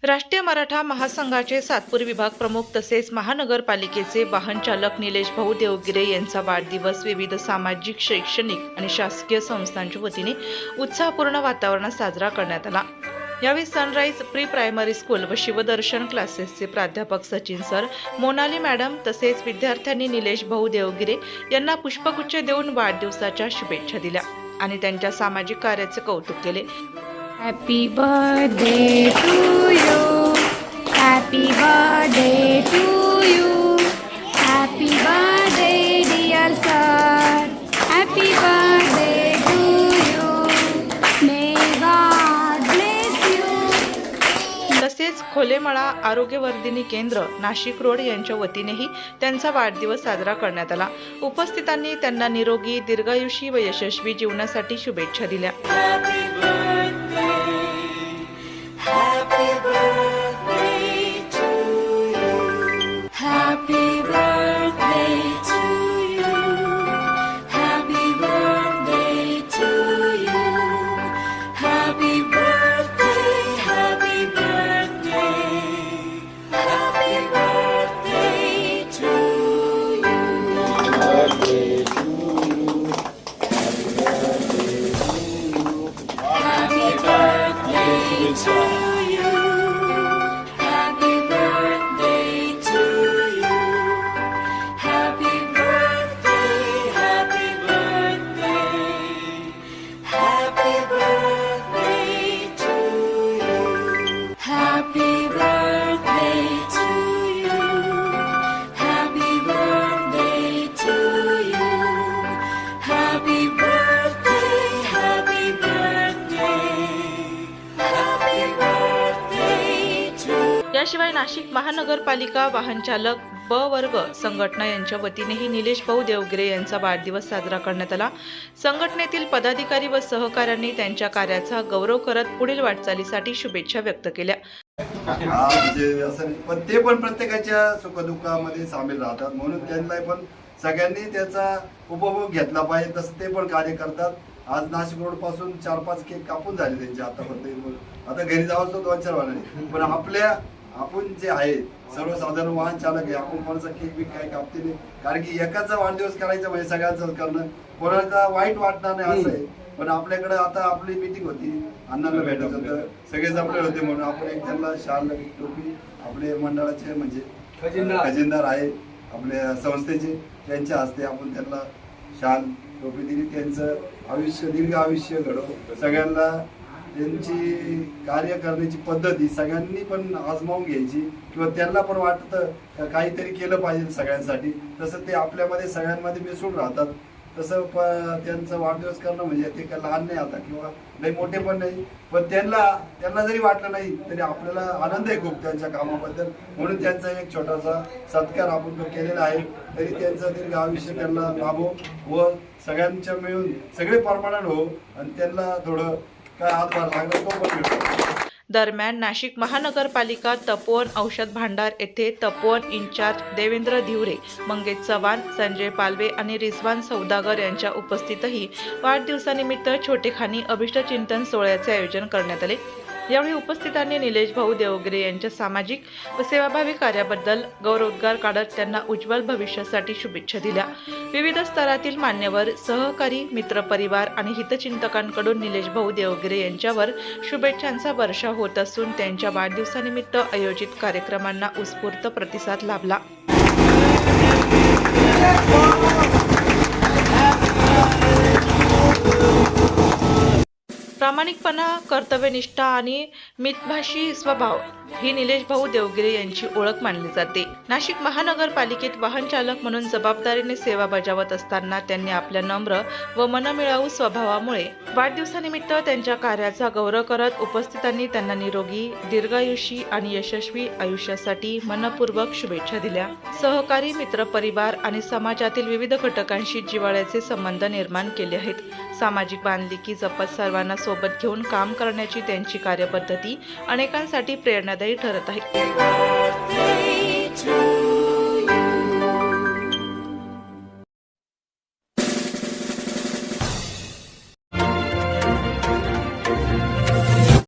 राष्ट्रीय मराठा महासंघाचे सातपूर विभाग प्रमुख तसेच महानगरपालिकेचे वाहन चालक निलेश भाऊ देवगिरे यांचा वाढदिवस विविध सामाजिक, शैक्षणिक आणि शासकीय संस्थांच्या वतीने उत्साहपूर्ण वातावरणात साजरा करण्यात आला। यावेळी सनराइज प्री प्रायमरी स्कूल व शिवदर्शन क्लासेसचे प्राध्यापक सचिन सर, मोनाली मॅडम तसेच विद्यार्थ्यांनी निलेश भाऊ देवगिरे यांना पुष्पगुच्छ देऊन वाढदिवसाच्या शुभेच्छा दिल्या आणि त्यांच्या सामाजिक कार्याचे कौतुक केले। Happy birthday to you. Happy birthday to you. Happy birthday dear sir. Happy birthday to you. May God bless you. तसेच खोलेमळा आरोग्यवर्धिनी केंद्र नाशिक रोड यांच्या वतीनेही त्यांचा वाढदिवस साजरा करण्यात आला। उपस्थितांनी त्यांना निरोगी, दीर्घायुषी व यशस्वी जीवनासाठी शुभेच्छा दिल्या। याशिवाय नाशिक महानगरपालिका वाहन चालक ब वर्ग संघटना यांच्या वतीनेही निलेश भाऊ देवगिरे यांचा वाढदिवस साजरा करण्यात आला। संघटनेतील पदाधिकारी व सहकाऱ्यांनी त्यांच्या कार्याचा गौरव करत पुढील वाटचालीसाठी शुभेच्छा व्यक्त केल्या। पण ते पण प्रत्येकाच्या सुखदुःखामध्ये सामील राहतात, म्हणून त्यांना पण सगळ्यांनी त्याचा उपभोग घेतला पाहिजे, तसं ते पण कार्य करतात। आज नाशिक रोड पासून 4-5 केक कापून झाले त्यांचे आतापर्यंत। आता घरी जावंच तो 2-4 वाजले, पण आपण जे आहे सर्वसाधारण वाहन चालक आहे, आपण कोणाचा केक बी काय कापते नाही, कारण की एकाचा वाढदिवस करायचा म्हणजे सगळ्यांचं करणं, कोणाला वाईट वाटणार नाही असं आहे। पण आपल्याकडे आता आपली मीटिंग होती, अण्णांना भेटत होतं, सगळे जमले होते, म्हणून आपण एक त्यांना शाल टोपी आपले मंडळाचे म्हणजे खजिनदार आहे आपल्या संस्थेचे, त्यांच्या हस्ते आपण त्यांना शाल टोपी दिली। त्यांचं आयुष्य दीर्घ आयुष्य घडो, सगळ्यांना त्यांची कार्य करण्याची पद्धती सगळ्यांनी पण आजमावून घ्यायची, किंवा त्यांना पण वाटतं काहीतरी केलं पाहिजे सगळ्यांसाठी, तसं ते आपल्यामध्ये सगळ्यांमध्ये मिसळून राहतात। तसं त्यांचं वाढदिवस करणं म्हणजे ते काय लहान नाही आता, किंवा लई मोठे पण नाही, पण त्यांना जरी वाटलं नाही तरी आपल्याला आनंद आहे खूप त्यांच्या कामाबद्दल, म्हणून त्यांचा एक छोटासा सत्कार आपण केलेला आहे। तरी त्यांचं दीर्घ आयुष्य त्यांना लाभो व सगळ्यांच्या मिळून सगळे परमानंट हो, आणि त्यांना थोडं काय हातभार लागला तो पण भेटतो। दरम्यान नाशिक महानगरपालिका तपोवन औषध भांडार येथे तपोवन इंचार्ज देवेंद्र धिवरे, मंगेश चव्हाण, संजय पालवे आणि रिजवान सौदागर यांच्या उपस्थितीतही वाढदिवसानिमित्त छोटेखानी अभिष्टचिंतन सोहळ्याचे आयोजन करण्यात आले। यावेळी उपस्थितांनी निलेश भाऊ देवगिरे यांच्या सामाजिक व सेवाभावी कार्याबद्दल गौरवोद्गार काढत त्यांना उज्ज्वल भविष्यासाठी शुभेच्छा दिल्या। विविध स्तरातील मान्यवर, सहकारी, मित्रपरिवार आणि हितचिंतकांकडून निलेश भाऊ देवगिरे यांच्यावर शुभेच्छांचा वर्षाव होत असून त्यांच्या वाढदिवसानिमित्त आयोजित कार्यक्रमांना उत्स्फूर्त प्रतिसाद लाभला। प्रामाणिकपणा, कर्तव्यनिष्ठा आणि मितभाषी स्वभाव ही निलेश भाऊ देवगिरे यांची ओळख मानली जाते। नाशिक महानगरपालिकेत वाहन चालक म्हणून जबाबदारीने सेवा बजावत असताना त्यांनी आपल्या नम्र व मनमिळावू स्वभावामुळे वाढदिवसानिमित्त त्यांच्या कार्याचा गौरव करत उपस्थितांनी त्यांना निरोगी, दीर्घायुषी आणि यशस्वी आयुष्यासाठी मनपूर्वक शुभेच्छा दिल्या। सहकारी, मित्रपरिवार आणि समाजातील विविध घटकांशी जिव्हाळ्याचे संबंध निर्माण केले आहेत। सामाजिक बांधिलकी जपत सर्वांना सोबत घेऊन काम करण्याची त्यांची कार्यपद्धती अनेकांसाठी प्रेरणादायी ठरत आहे।